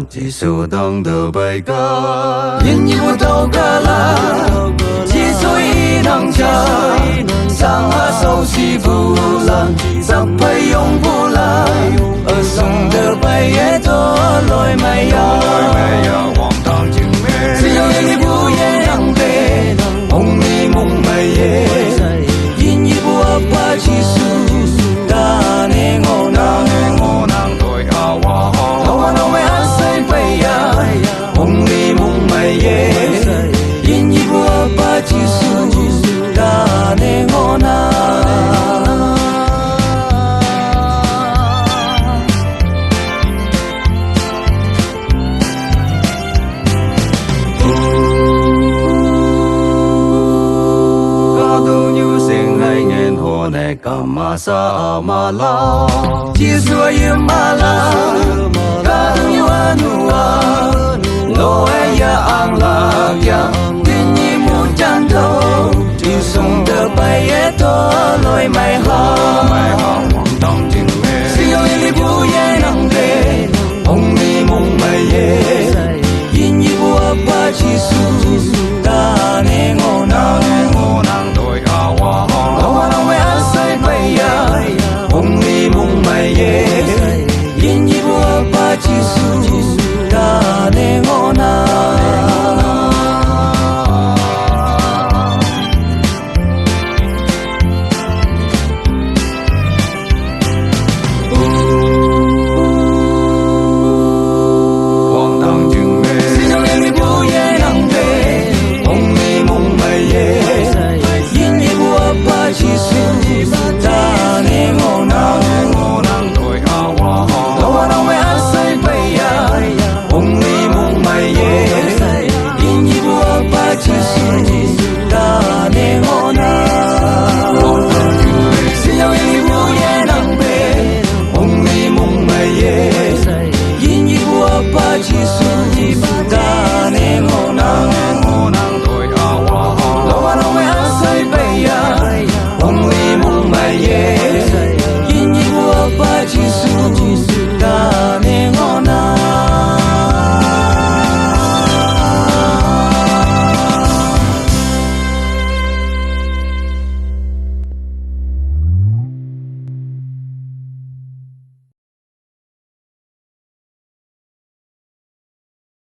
chỉ số đông đầu bài ca nhìn như một đầu ca la chỉ suy nắng trời sang hạ sâu si vu la sắp bay yong vu la ở sông đầu bài ấy đó lối mây ya hoàng thang chừng mê chỉ như vu ye nắng về ông đi mong mây ye nhìn như vu apa chỉ su ta ne ngô nang đôi awa awa no me asai bay ya ông đi mong mây ye nhìn như vu apa chỉ su ta ne ngô nang này kama sa amala Jiswa yamala kanu anua lo ya angla ya tinyi mu janto ti sung de bai to loi mai ha